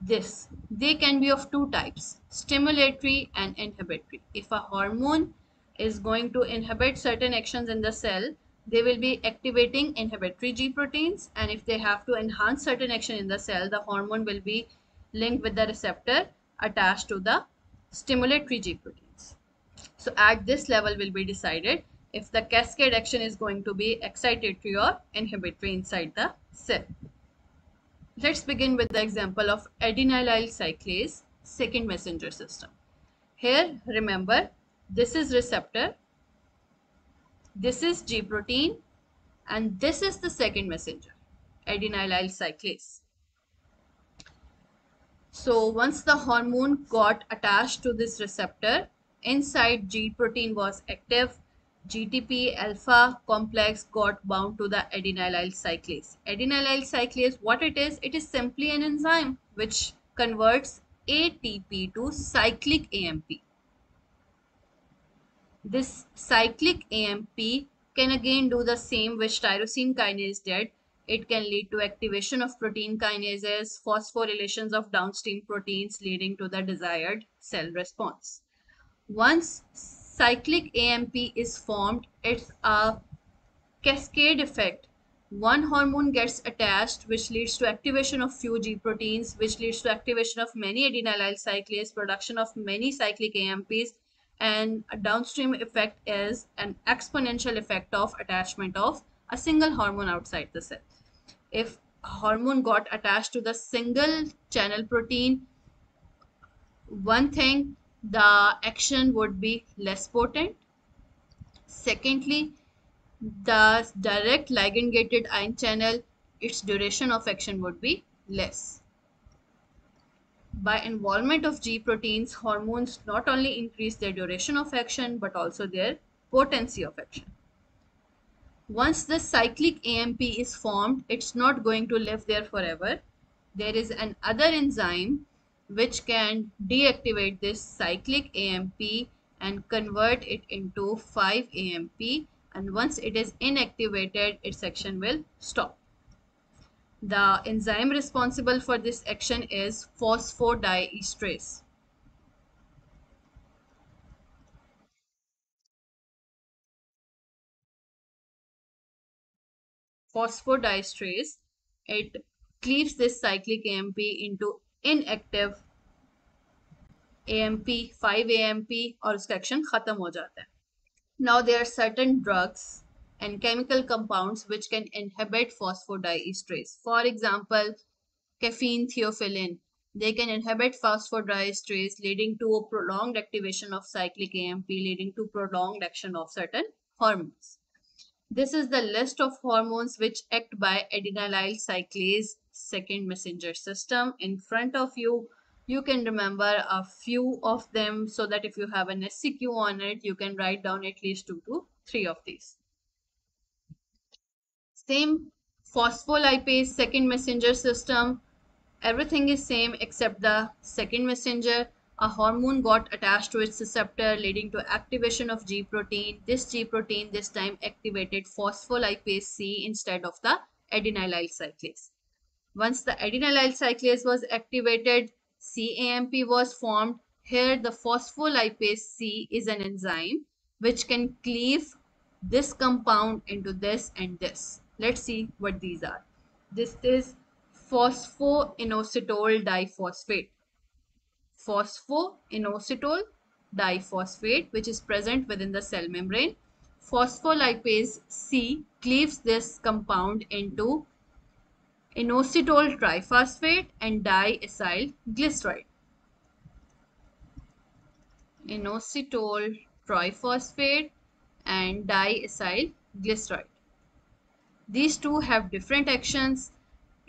they can be of two types: stimulatory and inhibitory. If a hormone is going to inhibit certain actions in the cell, they will be activating inhibitory G proteins, and if they have to enhance certain action in the cell, the hormone will be linked with the receptor attached to the stimulatory G proteins. So at this level will be decided if the cascade action is going to be excitatory or inhibitory inside the cell. Let's begin with the example of adenylyl cyclase second messenger system. Here, remember, this is receptor, this is G protein, and this is the second messenger, adenylyl cyclase. So once the hormone got attached to this receptor, inside G protein was active, GTP alpha complex got bound to the adenylyl cyclase. Adenylyl cyclase, what it is simply an enzyme which converts ATP to cyclic AMP. This cyclic AMP can again do the same which tyrosine kinase did. It can lead to activation of protein kinases, phosphorylations of downstream proteins, leading to the desired cell response. Once cyclic AMP is formed, it's a cascade effect. One hormone gets attached, which leads to activation of few G proteins, which leads to activation of many adenylyl cyclase, production of many cyclic AMPs, and a downstream effect is an exponential effect of attachment of a single hormone outside the cell. If a hormone got attached to the single channel protein, one thing, the action would be less potent. Secondly, the direct ligand gated ion channel, its duration of action would be less. By involvement of G proteins, hormones not only increase their duration of action but also their potency of action. Once the cyclic AMP is formed, it's not going to live there forever. There is another enzyme which can deactivate this cyclic AMP and convert it into 5-AMP, and once it is inactivated, its action will stop. The enzyme responsible for this action is phosphodiesterase. Phosphodiesterase, it cleaves this cyclic AMP into inactive AMP, 5-AMP, और उसका action खत्म हो जाता है. Now there are certain drugs and chemical compounds which can inhibit phosphodiesterase. For example, caffeine, theophylline. They can inhibit phosphodiesterase, leading to a prolonged activation of cyclic AMP, leading to prolonged action of certain hormones. This is the list of hormones which act by adenylyl cyclase second messenger system. In front of you, you can remember a few of them so that if you have an SCQ on it, you can write down at least 2 to 3 of these. Same phospholipase second messenger system. Everything is same except the second messenger. A hormone got attached to its receptor, leading to activation of G protein. This G protein this time activated phospholipase C instead of the adenylyl cyclase. Once the adenylyl cyclase was activated, CAMP was formed. Here, the phospholipase C is an enzyme which can cleave this compound into this and this. Let's see what these are. This is phosphoinositol diphosphate. Phosphoinositol diphosphate, which is present within the cell membrane. Phospholipase C cleaves this compound into inositol triphosphate and diacyl glyceride. Inositol triphosphate and diacyl glyceride. These two have different actions.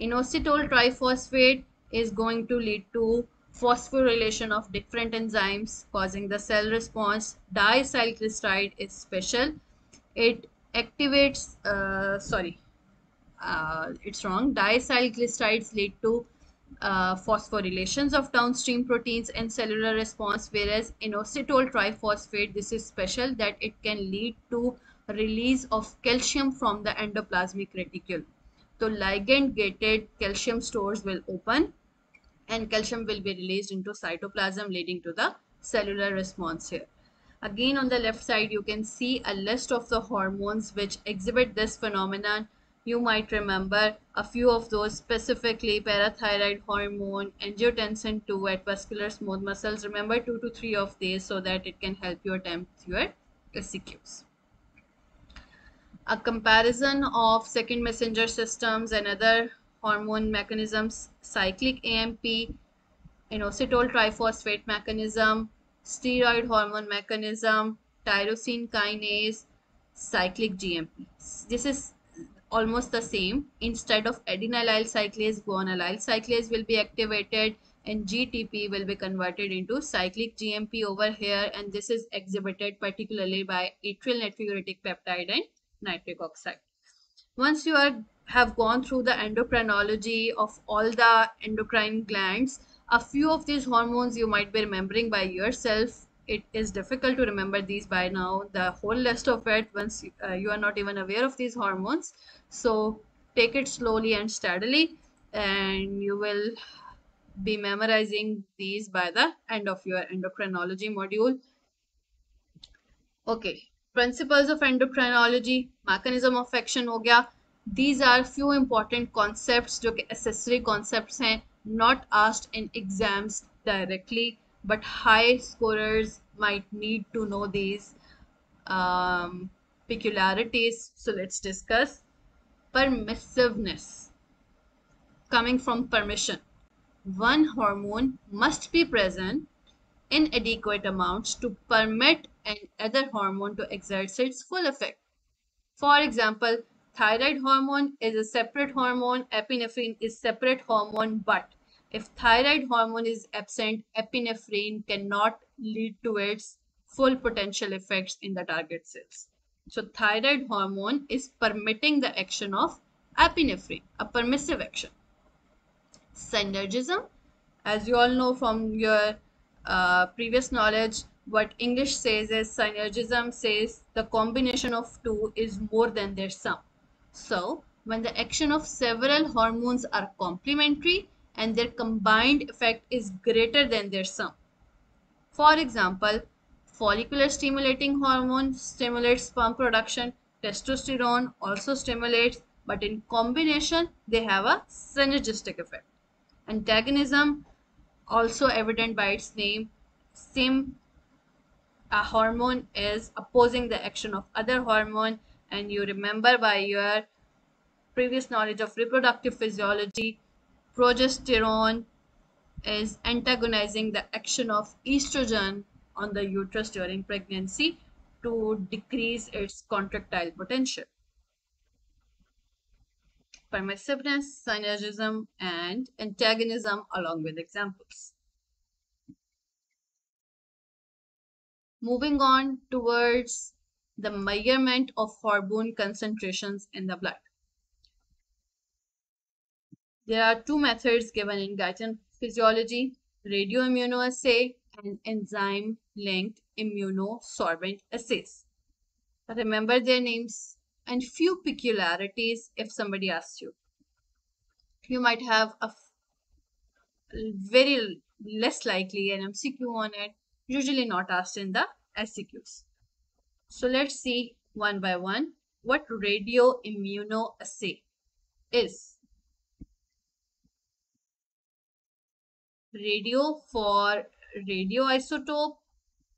Inositol triphosphate is going to lead to phosphorylation of different enzymes causing the cell response. Diacyl glyceride is special. It activates, it's wrong. Diacyl glycerides lead to phosphorylations of downstream proteins and cellular response, whereas inositol triphosphate, this is special that it can lead to release of calcium from the endoplasmic reticule. So ligand gated calcium stores will open and calcium will be released into cytoplasm, leading to the cellular response here. Again, on the left side, you can see a list of the hormones which exhibit this phenomenon. You might remember a few of those, specifically parathyroid hormone, angiotensin 2 at vascular smooth muscles. Remember 2 to 3 of these so that it can help you attempt your SCQs. A comparison of second messenger systems and other hormone mechanisms: cyclic AMP, inositol triphosphate mechanism, steroid hormone mechanism, tyrosine kinase, cyclic GMP. This is almost the same. Instead of adenylyl cyclase, guanylyl cyclase will be activated and GTP will be converted into cyclic GMP over here, and this is exhibited particularly by atrial natriuretic peptide and nitric oxide. Once you have gone through the endocrinology of all the endocrine glands, a few of these hormones you might be remembering by yourself. It is difficult to remember these by now, the whole list of it, once you are not even aware of these hormones. So take it slowly and steadily, and you will be memorizing these by the end of your endocrinology module. Okay, principles of endocrinology, mechanism of action हो गया. These are few important concepts जो कि accessory concepts हैं, not asked in exams directly, but high scorers might need to know these peculiarities. So let's discuss permissiveness, coming from permission. One hormone must be present in adequate amounts to permit another hormone to exert its full effect. For example, thyroid hormone is a separate hormone, epinephrine is separate hormone, but if thyroid hormone is absent, epinephrine cannot lead to its full potential effects in the target cells. So thyroid hormone is permitting the action of epinephrine, a permissive action. Synergism, as you all know from your previous knowledge, what English says is synergism says the combination of two is more than their sum. So when the action of several hormones are complementary and their combined effect is greater than their sum. For example, follicular stimulating hormone stimulates sperm production, testosterone also stimulates, but in combination they have a synergistic effect. Antagonism, also evident by its name, same a hormone is opposing the action of other hormone, and you remember by your previous knowledge of reproductive physiology, progesterone is antagonizing the action of estrogen on the uterus during pregnancy to decrease its contractile potential. Permissiveness, synergism, and antagonism along with examples. Moving on towards the measurement of hormone concentrations in the blood. There are two methods given in Guyton physiology: radioimmunoassay and enzyme linked immunosorbent assays. Remember their names and few peculiarities if somebody asks you. You might have a very less likely an MCQ on it, usually not asked in the SCQs. So let's see one by one what radioimmunoassay is. Radio for radioisotope,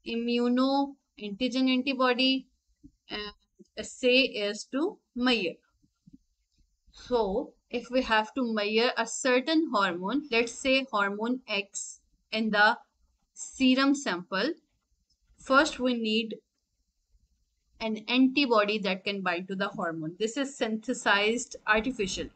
immuno antigen antibody, and assay is to measure. So if we have to measure a certain hormone, let's say hormone X in the serum sample, first we need an antibody that can bind to the hormone. This is synthesized artificially.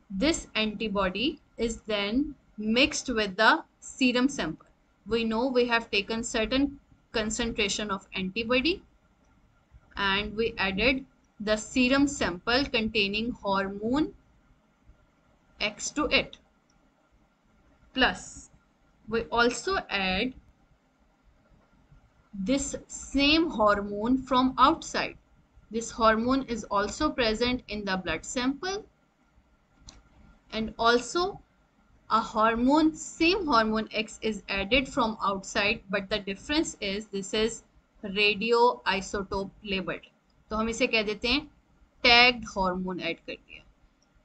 This antibody is then mixed with the serum sample. We know we have taken certain concentration of antibody and we added the serum sample containing hormone X to it. Plus, we also add this same hormone from outside. This hormone is also present in the blood sample, and also a hormone, same hormone X is added from outside, but the difference is this is radioisotope labeled. तो हम इसे कह देते हैं tagged hormone add कर दिया.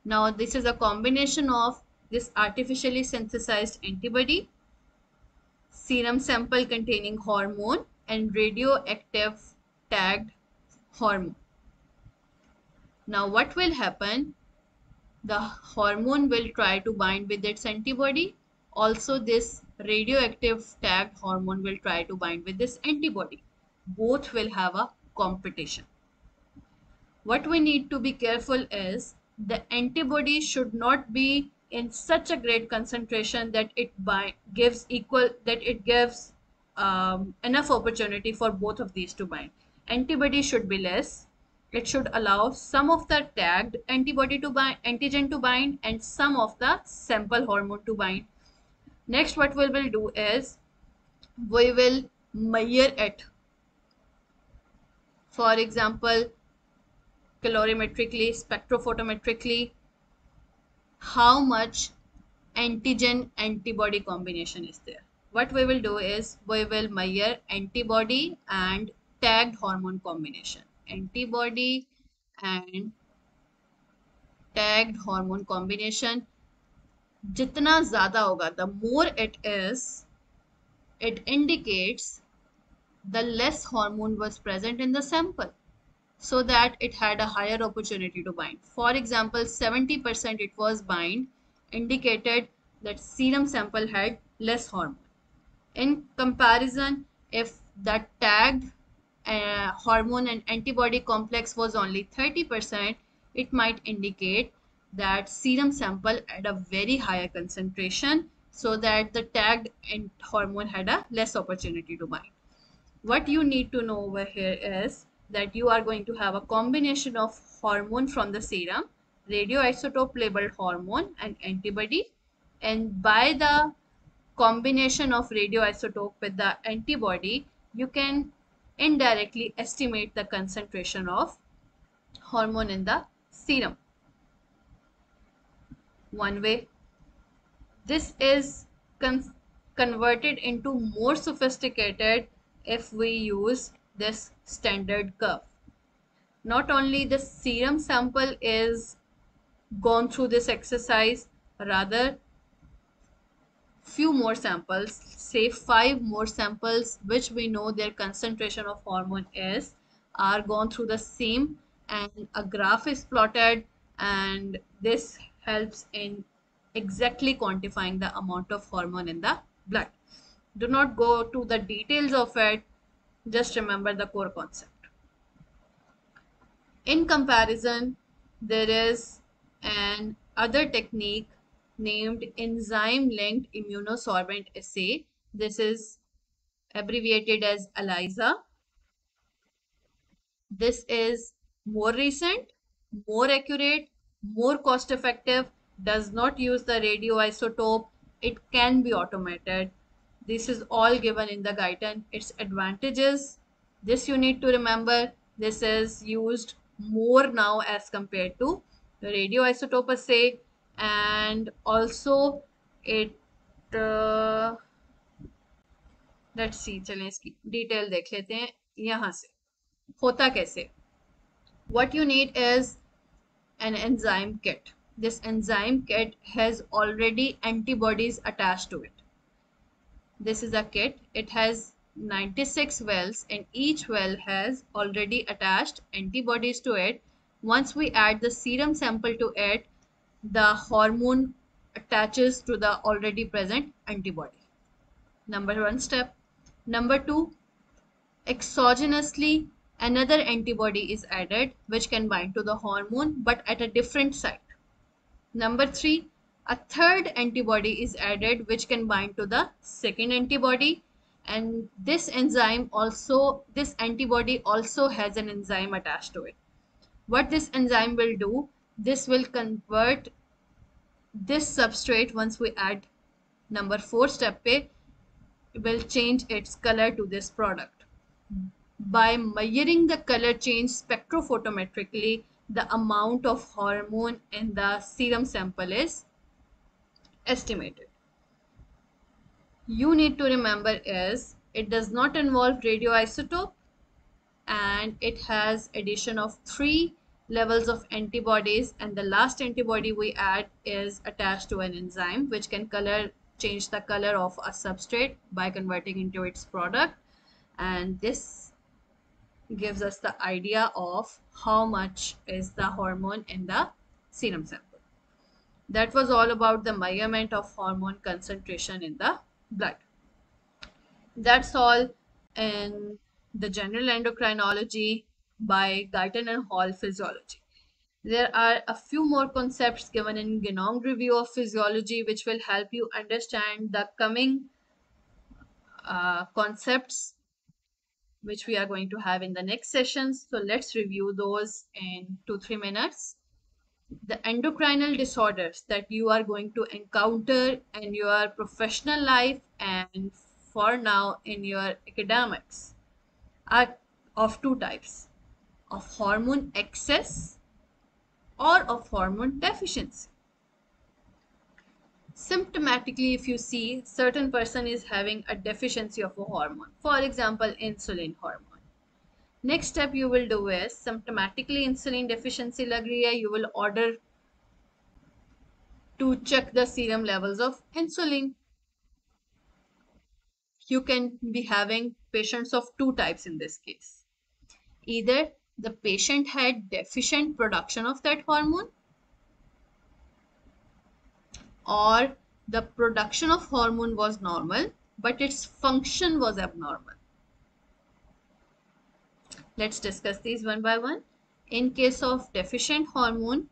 Now this is a combination of this artificially synthesized antibody, serum sample containing hormone, and radioactive tagged hormone. Now what will happen? The hormone will try to bind with its antibody. Also, this radioactive tagged hormone will try to bind with this antibody. Both will have a competition. What we need to be careful is the antibody should not be in such a great concentration that it gives enough opportunity for both of these to bind. Antibody should be less. It should allow some of the tagged antibody to bind, antigen to bind, and some of the sample hormone to bind. Next, what we will do is we will measure it. For example, calorimetrically, spectrophotometrically, how much antigen antibody combination is there. What we will do is we will measure antibody and tagged hormone combination. Antibody and tagged hormone combination. Jitna zyada hoga, the more it is, it indicates the less hormone was present in the sample, so that it had a higher opportunity to bind. For example, 70% it was bind indicated that serum sample had less hormone. In comparison, if the tagged hormone and antibody complex was only 30%, it might indicate that serum sample had a very higher concentration, so that the tagged hormone had a less opportunity to bind. What you need to know over here is that you are going to have a combination of hormone from the serum, radioisotope labeled hormone, and antibody. And by the combination of radioisotope with the antibody, you can indirectly estimate the concentration of hormone in the serum. One way. This is converted into more sophisticated if we use this standard curve. Not only the serum sample is gone through this exercise, rather few more samples, say 5 more samples, which we know their concentration of hormone is, are gone through the same, and a graph is plotted, and this helps in exactly quantifying the amount of hormone in the blood. Do not go to the details of it, just remember the core concept. In comparison, there is an other technique named enzyme linked immunosorbent assay. This is abbreviated as ELISA. This is more recent, more accurate, more cost effective, does not use the radioisotope, it can be automated. This is all given in the guidance. Its advantages, this you need to remember, this is used more now as compared to the radioisotope assay, and also it let's see, चलें इसकी detail देख लेते हैं यहाँ से होता कैसे. What you need is an enzyme kit. This enzyme kit has already antibodies attached to it. This is a kit. It has 96 wells and each well has already attached antibodies to it. Once we add the serum sample to it, the hormone attaches to the already present antibody. Number one step. Number two, exogenously another antibody is added which can bind to the hormone but at a different site. Number three, a third antibody is added which can bind to the second antibody, and this antibody also has an enzyme attached to it. What this enzyme will do, this will convert this substrate. Once we add number 4 step pe, will change its color to this product. By measuring the color change spectrophotometrically, the amount of hormone in the serum sample is estimated. You need to remember is it does not involve radioisotope and it has addition of 3 levels of antibodies, and the last antibody we add is attached to an enzyme which can change the color of a substrate by converting into its product, and this gives us the idea of how much is the hormone in the serum sample. That was all about the measurement of hormone concentration in the blood. That's all in the general endocrinology by Guyton and Hall physiology. There are a few more concepts given in genome review of physiology which will help you understand the coming concepts which we are going to have in the next sessions. So let's review those in 2-3 minutes. The endocrinal disorders that you are going to encounter in your professional life and for now in your academics are of 2 types, of hormone excess or of hormone deficiency. Symptomatically, if you see certain person is having a deficiency of a hormone, for example insulin hormone, next step you will do is symptomatically insulin deficiency lag rahi hai, you will order to check the serum levels of insulin. You can be having patients of 2 types in this case. Either the patient had deficient production of that hormone, or the production of hormone was normal but its function was abnormal. Let's discuss these one by one. In case of deficient hormone,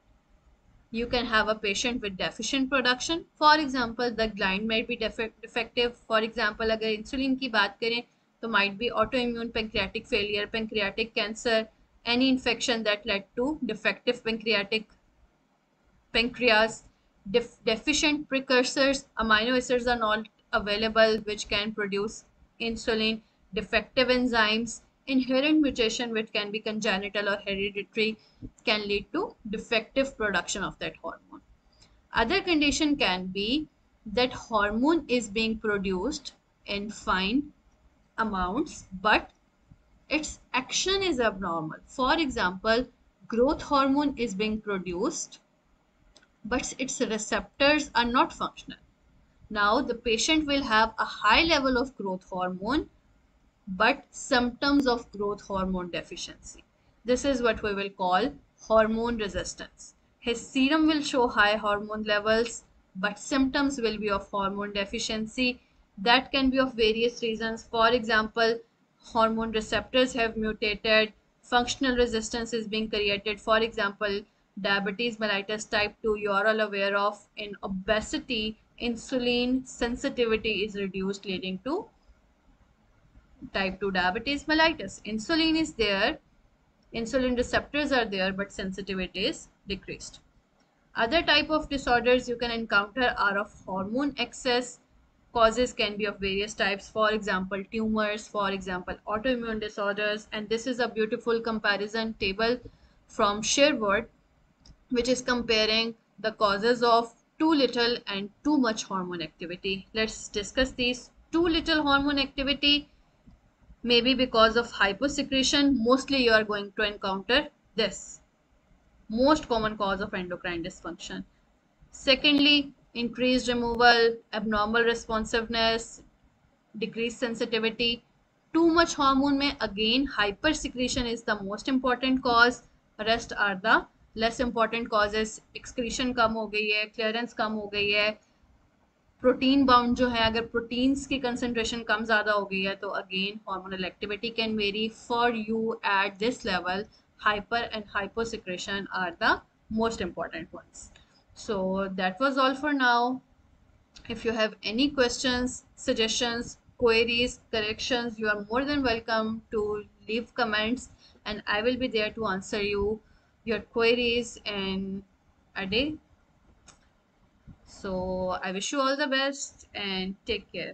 you can have a patient with deficient production. For example, the gland might be defective. For example, अगर insulin की बात करें तो might be autoimmune pancreatic failure, pancreatic cancer, any infection that led to defective pancreas, deficient precursors, amino acids are not available which can produce insulin, defective enzymes, inherent mutation which can be congenital or hereditary can lead to defective production of that hormone. Other condition can be that hormone is being produced in fine amounts but its action is abnormal. For example, growth hormone is being produced but its receptors are not functional. Now the patient will have a high level of growth hormone but symptoms of growth hormone deficiency. This is what we will call hormone resistance. His serum will show high hormone levels but symptoms will be of hormone deficiency. That can be of various reasons. For example, hormone receptors have mutated, functional resistance is being created. For example, diabetes mellitus type 2, you are all aware of. In obesity, insulin sensitivity is reduced leading to type 2 diabetes mellitus. Insulin is there, insulin receptors are there but sensitivity is decreased. Other type of disorders you can encounter are of hormone excess. Causes can be of various types, for example tumors, for example autoimmune disorders, and this is a beautiful comparison table from Sherwood, which is comparing the causes of too little and too much hormone activity. Let's discuss these. Too little hormone activity, maybe because of hyposecretion, mostly you are going to encounter this most common cause of endocrine dysfunction. Secondly, increased removal, abnormal responsiveness, decreased sensitivity. Too much hormone में again hypersecretion is the most important cause. Rest are the less important causes. Excretion कम हो गई है, clearance कम हो गई है, protein bound जो है, अगर प्रोटीन्स की कंसंट्रेशन कम ज़्यादा हो गई है तो again hormonal activity can very for you at this level. Hyper and hyposecretion are the most important ones. So that was all for now. If you have any questions, suggestions, queries, corrections, you are more than welcome to leave comments, and I will be there to answer your queries in a day. So I wish you all the best and take care.